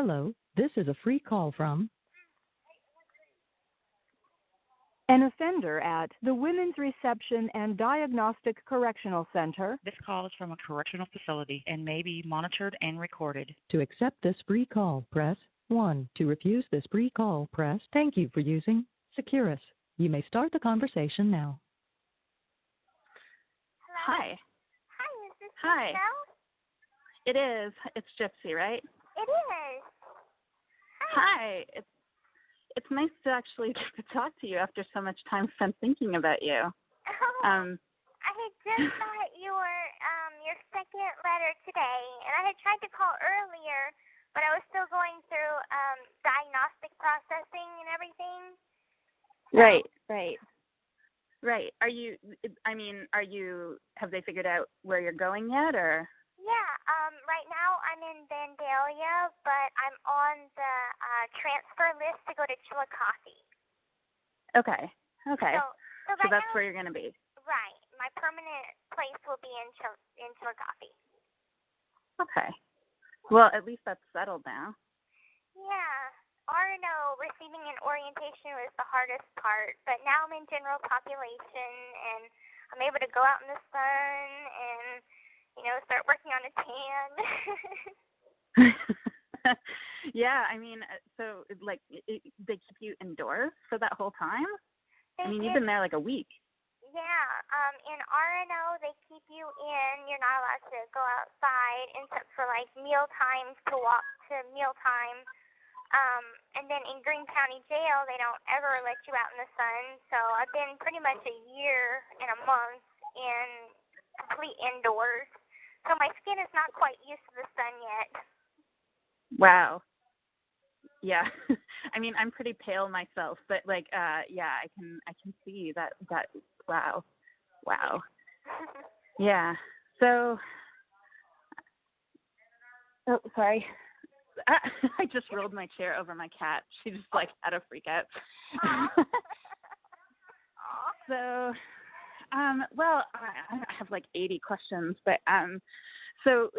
Hello, this is a free call from an offender at the Women's Reception and Diagnostic Correctional Center. This call is from a correctional facility and may be monitored and recorded. To accept this free call, press 1. To refuse this free call, press Thank you for using Securus. You may start the conversation now. Hi. Hi, is this Hi. Michelle? It is. It's Gypsy, right? It is. Hi. It's nice to actually get to talk to you after so much time spent thinking about you. I had just got your second letter today, and I had tried to call earlier, but I was still going through diagnostic processing and everything. Right. Have they figured out where you're going yet, or? Yeah, right now I'm in Vandalia, but I'm on the transfer list to go to Chillicothe. Okay. So So that's where you're going to be. Right. My permanent place will be in Chillicothe. Okay. Well, at least that's settled now. Yeah. RNO, receiving an orientation, was the hardest part, but now I'm in general population, and I'm able to go out in the sun and, start working on a tan. Yeah, so, they keep you indoors for that whole time? You've been there like a week. Yeah, in RNO, they keep you in. You're not allowed to go outside except for, meal times to walk to mealtime. And then in Greene County Jail, they don't ever let you out in the sun. So I've been pretty much a year and a month in complete indoors. So my skin is not quite used to the sun yet. Wow. Yeah. I'm pretty pale myself, but I can see that wow. Yeah. So sorry. I just rolled my chair over my cat. She just had a freak out. So, I have 80 questions, but so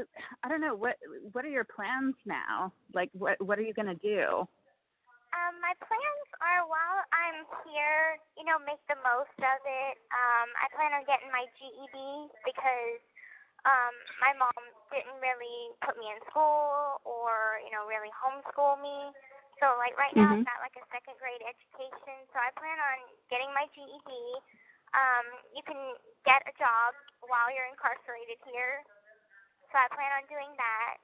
I don't know, what are your plans now? What are you gonna do? My plans are, while I'm here, make the most of it. I plan on getting my GED because my mom didn't really put me in school or, really homeschool me. So, right now I've got, a second grade education. So I plan on getting my GED. You can get a job while you're incarcerated here. So I plan on doing that.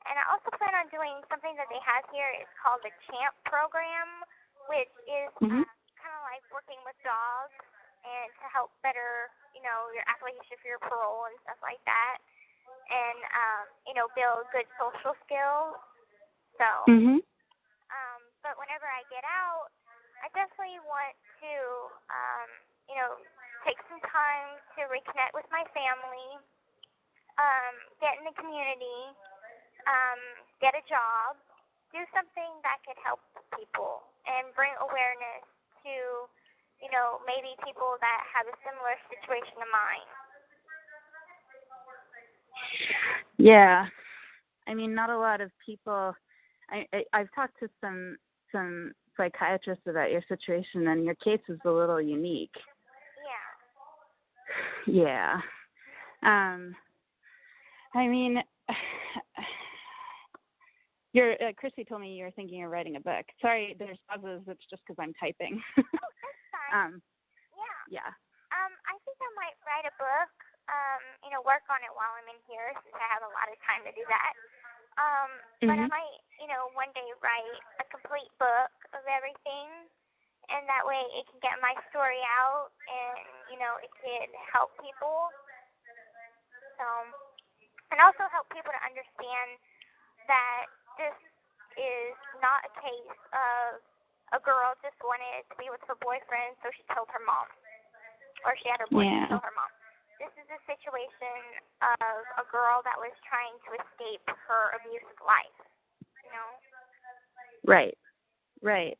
And I also plan on doing something that they have here. It's called the CHAMP program, which is kind of like working with dogs and to help better, your application for your parole and stuff like that. And, build good social skills. So, but whenever I get out, I definitely want to, take some time to reconnect with my family, get in the community, get a job, do something that could help people and bring awareness to, maybe people that have a similar situation to mine. Yeah. Not a lot of people. I've talked to some psychiatrists about your situation, and your case is a little unique. Yeah. Chrissy told me you were thinking of writing a book. Sorry, there's pauses. It's just because I'm typing. Oh, that's fine. Yeah. I think I might write a book. Work on it while I'm in here, since I have a lot of time to do that. But I might, one day write a complete book of everything, and that way it can get my story out, and it could help people. So, and also help people to understand that this is not a case of a girl just wanted to be with her boyfriend, so she told her mom, or she had her boyfriend tell her mom. This is a situation of a girl that was trying to escape her abusive life, Right.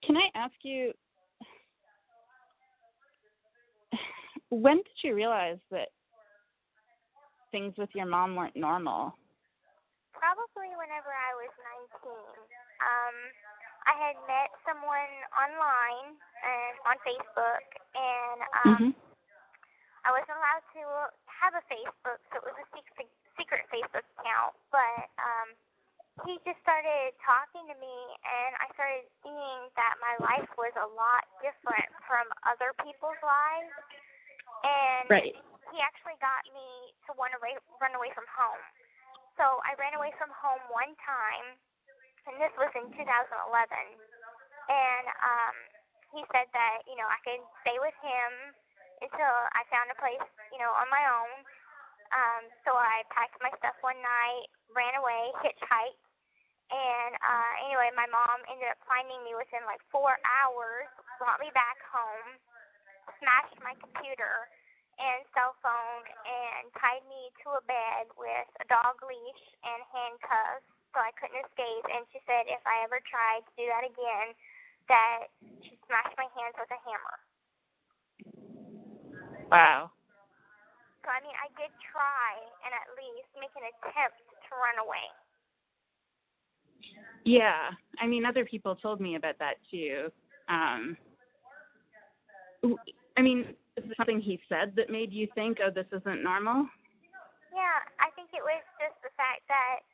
Can I ask you, when did you realize that things with your mom weren't normal? probably whenever I was 19. I had met someone online and on Facebook, and I wasn't allowed to have a Facebook, so it was a secret Facebook account. But he just started talking to me, and I started seeing that my life was a lot different from other people's lives. And he actually got me to run away from home. So I ran away from home one time, and this was in 2011. And he said that, I could stay with him until I found a place, on my own. So I packed my stuff one night, ran away, hitchhiked. And anyway, my mom ended up finding me within like 4 hours, brought me back home, smashed my computer and cell phone, and tied me to a bed with a dog leash and handcuffs so I couldn't escape. And she said if I ever tried to do that again, that she'd smash my hands with a hammer. Wow. So, I mean, I did try and at least make an attempt to run away. Yeah. I mean, other people told me about that, too. I mean, is there something he said that made you think, oh, this isn't normal? Yeah, I think it was just the fact that,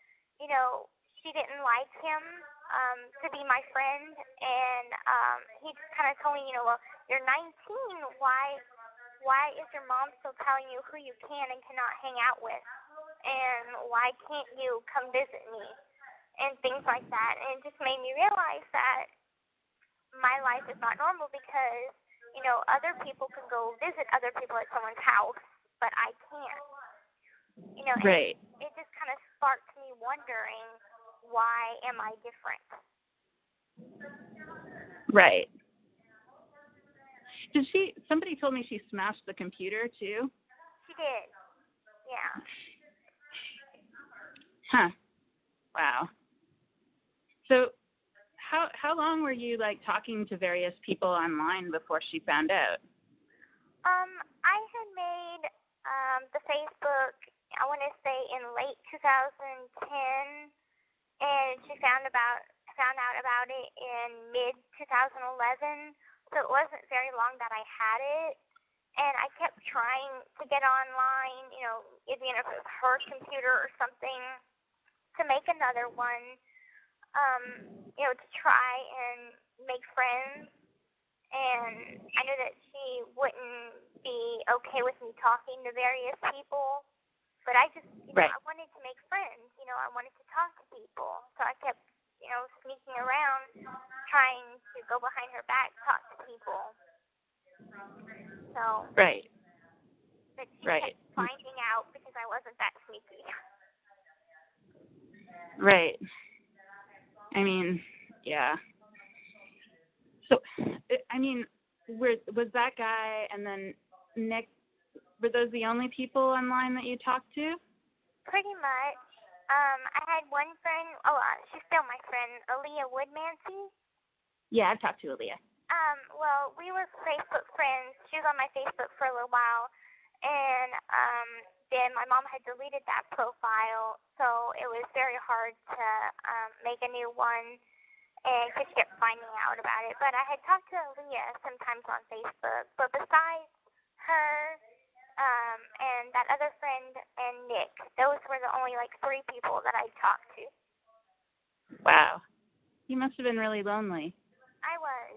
she didn't like him to be my friend, and he just kind of told me, well, you're 19, why is your mom still telling you who you can and cannot hang out with, and why can't you come visit me, and things like that. And it just made me realize that my life is not normal because, other people can go visit other people at someone's house, but I can't. Right. It just kind of sparked me wondering, why am I different? Right. Somebody told me she smashed the computer, too? She did. Yeah. Huh. Wow. So how long were you, talking to various people online before she found out? I had made the Facebook, I want to say in late 2010, and she found out about it in mid 2011. So it wasn't very long that I had it, and I kept trying to get online, even if it was her computer or something, to make another one, to try and make friends. And I knew that she wouldn't be okay with me talking to various people, but I just, I wanted to make friends. I wanted to talk to people, so I kept, sneaking around, trying to go behind her back, talk to people. So. Right. But she kept finding out because I wasn't that sneaky. Right. I mean, yeah. So, I mean, was that guy and then Nick, were those the only people online that you talked to? Pretty much. I had one friend, she's still my friend, Aaliyah Woodmancy. Yeah, I've talked to Aaliyah. Well, we were Facebook friends. She was on my Facebook for a little while, and then my mom had deleted that profile, so it was very hard to make a new one, and she kept finding out about it. But I had talked to Aaliyah sometimes on Facebook, but besides her and that other friend and Nick, those were the only 3 people that I talked to. Wow. You must have been really lonely. I was.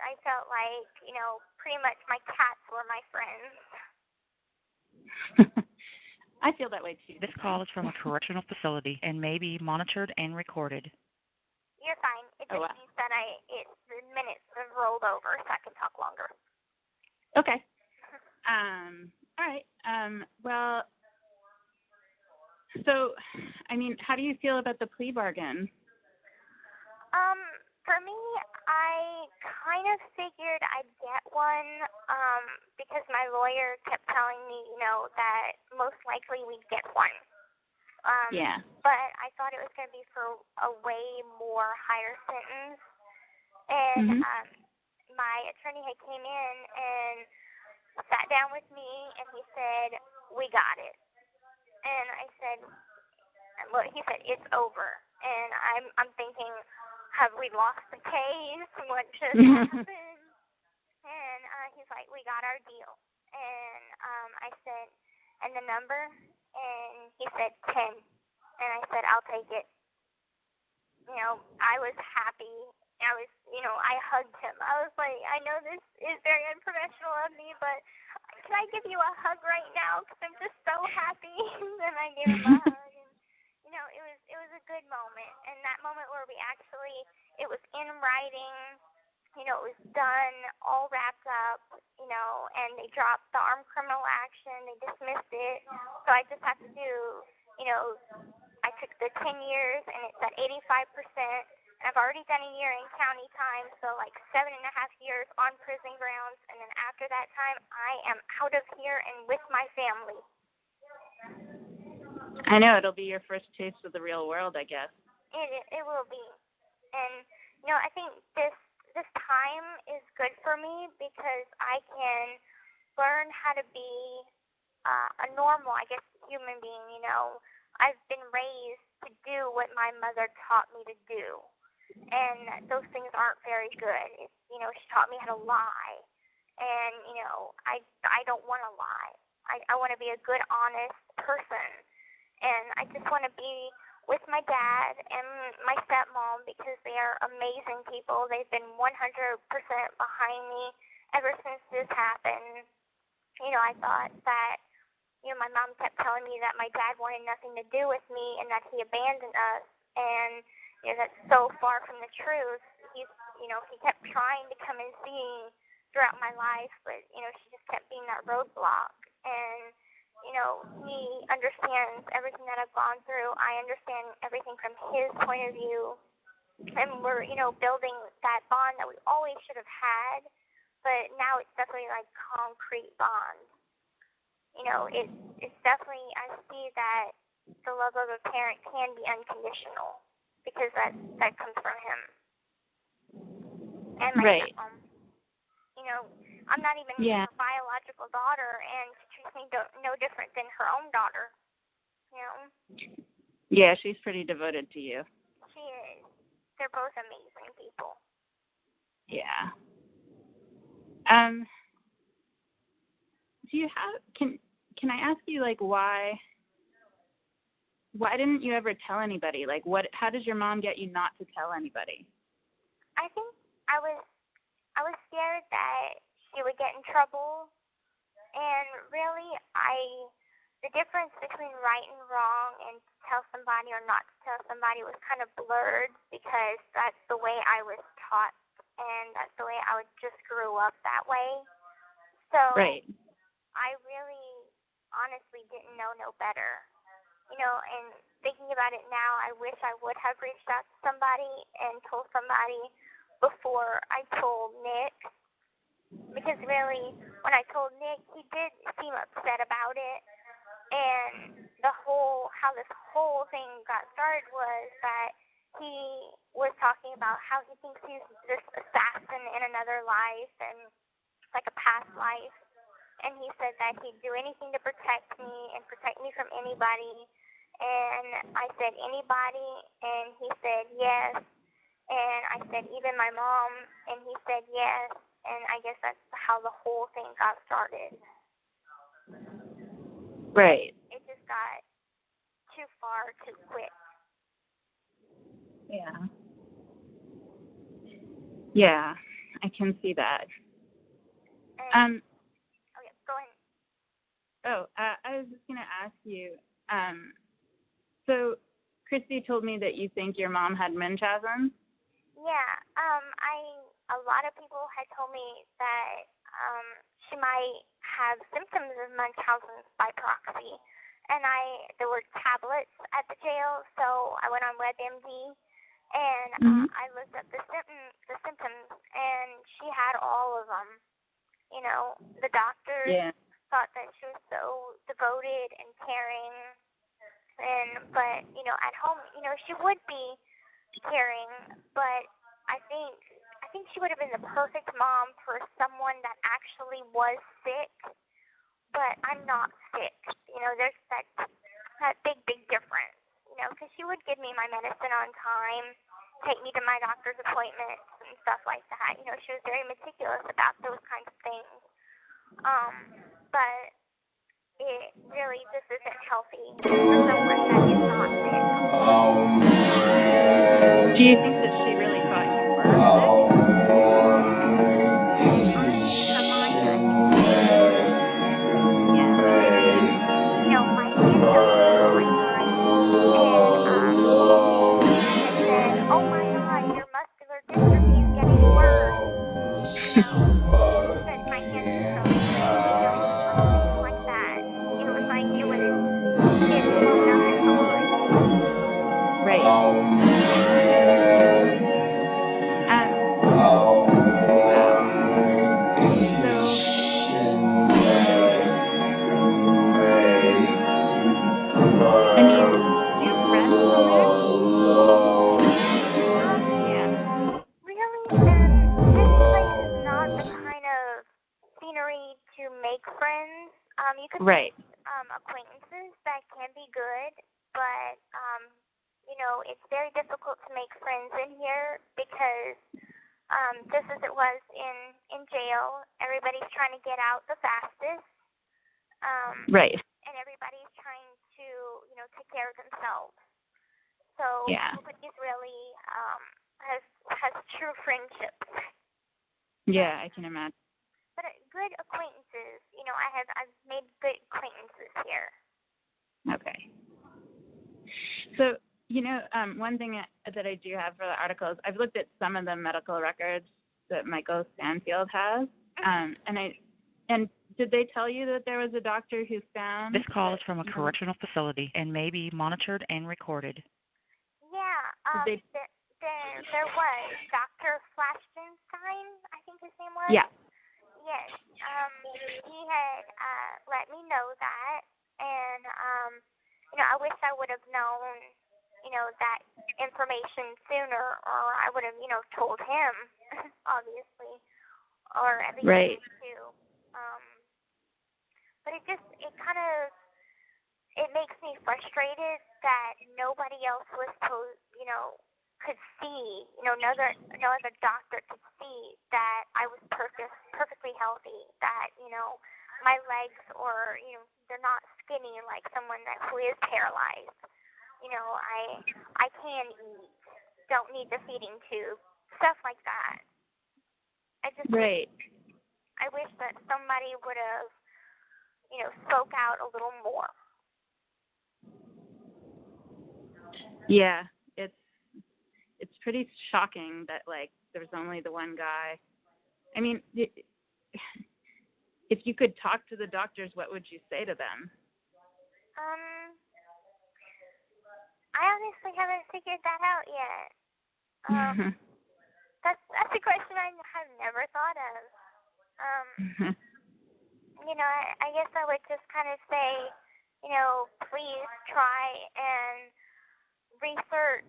I felt like, pretty much my cats were my friends. I feel that way, too. This call is from a correctional facility and may be monitored and recorded. You're fine. It just means that the minutes have rolled over, so I can talk longer. Okay. All right. Well, so, I mean, how do you feel about the plea bargain? For me, I kind of figured I'd get one, because my lawyer kept telling me, that most likely we'd get one. Yeah. But I thought it was going to be for a way more higher sentence. And my attorney had came in and sat down with me, and he said, we got it. And I said, Well, he said it's over, and I'm thinking, have we lost the case? What just happened? And he's like, we got our deal. And I said, and the number? And he said 10. And I said, I'll take it. I was happy. I hugged him. I was like, I know this is very unprofessional of me, but can I give you a hug right now? Because I'm just so happy. And I gave him a hug. And, it was a good moment. And that moment where it was in writing. It was done, all wrapped up, and they dropped the armed criminal action. They dismissed it. So I just have to do, I took the 10 years, and it's at 85%. And I've already done a year in county time, so like 7.5 years on prison grounds. And then after that time, I am out of here and with my family. I know. It'll be your first taste of the real world, I guess. It will be. And, I think this time is good for me because I can learn how to be a normal, I guess, human being. I've been raised to do what my mother taught me to do, and those things aren't very good. She taught me how to lie, and I don't want to lie. I want to be a good, honest person, and I just want to be with my dad and my stepmom because they are amazing people. They've been 100% behind me ever since this happened. I thought that, my mom kept telling me that my dad wanted nothing to do with me and that he abandoned us. And, that's so far from the truth. He kept trying to come and see me throughout my life, but, she just kept being that roadblock. And, he understands everything that I've gone through. I understand everything from his point of view. And we're, building that bond that we always should have had, but now it's definitely like concrete bond. It's definitely, I see that the love of a parent can be unconditional because that comes from him. And my stepmom. I'm not even her biological daughter, and she treats me no different than her own daughter. Yeah, she's pretty devoted to you. She is. They're both amazing people. Yeah. Do you have? Can I ask you why didn't you ever tell anybody? How does your mom get you not to tell anybody? I think I was scared that she would get in trouble, and really, the difference between right and wrong and to tell somebody or not to tell somebody was kind of blurred because that's the way I was taught, and that's the way I just grew up that way. So right. I really, honestly, didn't know no better. And thinking about it now, I wish I would have reached out to somebody and told somebody before I told Nick. Because really, when I told Nick, he did seem upset about it. And how this whole thing got started was that he was talking about how he thinks he's this assassin in another life and like a past life. And he said that he'd do anything to protect me and protect me from anybody. And I said, anybody? And he said, yes. And I said, even my mom? And he said, yes. And I guess that's how the whole thing got started. Right. It just got too far too quick. Yeah. Yeah, I can see that. Okay, go ahead. Oh, I was just going to ask you, so Christy told me that you think your mom had Munchausen? Yeah, a lot of people had told me that she might have symptoms of Munchausen by proxy. And there were tablets at the jail, so I went on WebMD, and I looked up the symptoms, and she had all of them. The doctors thought that she was so devoted and caring, but at home, she would be caring, but I think she would have been the perfect mom for someone that actually was sick, but I'm not sick. There's that big difference. because she would give me my medicine on time, take me to my doctor's appointments and stuff like that. She was very meticulous about those kinds of things. But it really just isn't healthy for someone that is not sick. Do you think that she really thought you were sick? On her mind, I think she did. Yeah, because, my hand don't feel like mine. And, she had said, oh my God, your muscular dystrophy is getting worse. She said my hands just don't feel, little things like that. It was like it was getting blown up in the line. Right. Really, and this place is not the kind of scenery to make friends. You can Right. make acquaintances that can be good, but it's very difficult to make friends in here because just as it was in jail, everybody's trying to get out the fastest. Right. And everybody's trying to take care of themselves. So Yeah. nobody's really has true friendships. Yeah, I can imagine. But good acquaintances, I've made good acquaintances here. Okay. So, one thing that I do have for the articles, I've looked at some of the medical records that Michael Stanfield has, and did they tell you that there was a doctor who found? This call is from a correctional facility and may be monitored and recorded. Yeah, there was Dr. Flashtenstein, I think his name was. Yeah. Yes. He had let me know that, and I wish I would have known, that information sooner, or I would have, told him, obviously, or at least right. too. But it makes me frustrated that nobody else was could see, no other doctor could see that I was perfectly healthy, that, my legs or, they're not skinny like someone who is paralyzed. I can eat, don't need the feeding tube, stuff like that. Right. I wish that somebody would have, spoke out a little more. Yeah, it's pretty shocking that there's only the one guy. I mean, if you could talk to the doctors, what would you say to them? I honestly haven't figured that out yet. That's a question I have never thought of. I guess I would just kind of say, please try and research,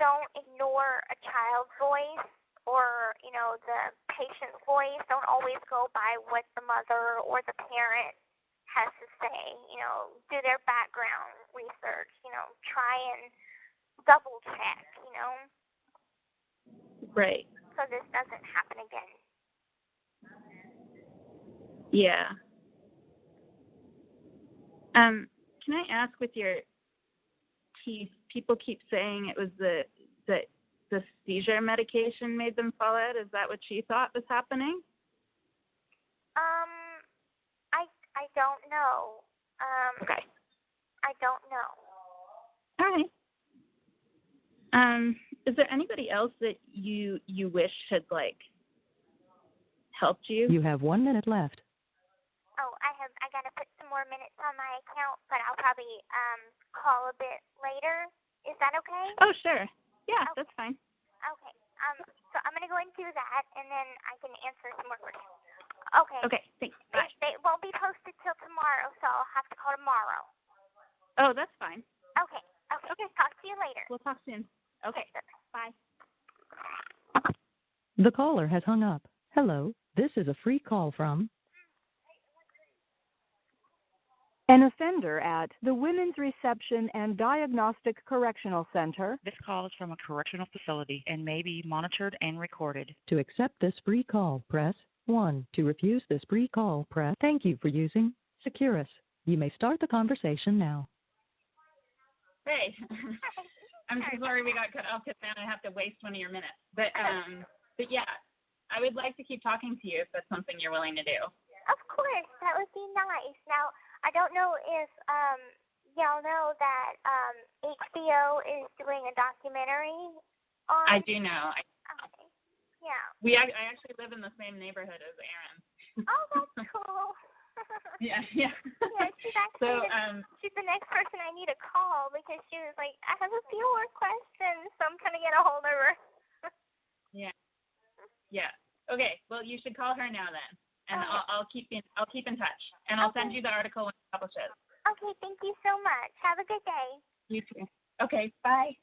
don't ignore a child's voice or, the patient's voice. Don't always go by what the mother or the parent has to say. Do their background research, try and double check, Right. so this doesn't happen again. Yeah. Can I ask, with your teeth, people keep saying it was the seizure medication made them fall out. Is that what she thought was happening? I don't know. Okay. I don't know. All right. Is there anybody else that you wish had helped you? You have 1 minute left. Oh, I gotta put some more minutes on my account, but I'll probably call a bit later. Is that okay? Oh, sure. Yeah, okay. That's fine. Okay. So I'm gonna go and do that, and then I can answer some more questions. Okay. Okay, thanks. Bye. They won't be posted till tomorrow, so I'll have to call tomorrow. Oh, that's fine. Okay. Talk to you later. We'll talk soon. Okay. Bye. The caller has hung up. Hello, this is a free call from An offender at the Women's Reception and Diagnostic Correctional Center. This call is from a correctional facility and may be monitored and recorded. To accept this free call, press 1. To refuse this free call, press. Thank you for using Securus. You may start the conversation now. Hey, I'm so sorry we got cut off because then I have to waste one of your minutes. But yeah, I would like to keep talking to you if that's something you're willing to do. Of course, that would be nice. Now, I don't know if y'all know that HBO is doing a documentary on. I do know. Okay. Yeah. I actually live in the same neighborhood as Erin. Oh, that's cool. Yeah. Yeah, she's actually So, she's the next person I need to call because she was like, I have a few more questions, so I'm trying to get a hold of her. Yeah. Okay. Well, you should call her now then, and Okay. I'll keep in touch, and I'll send you the article when it publishes. Okay, thank you so much. Have a good day. You too. Okay. Bye.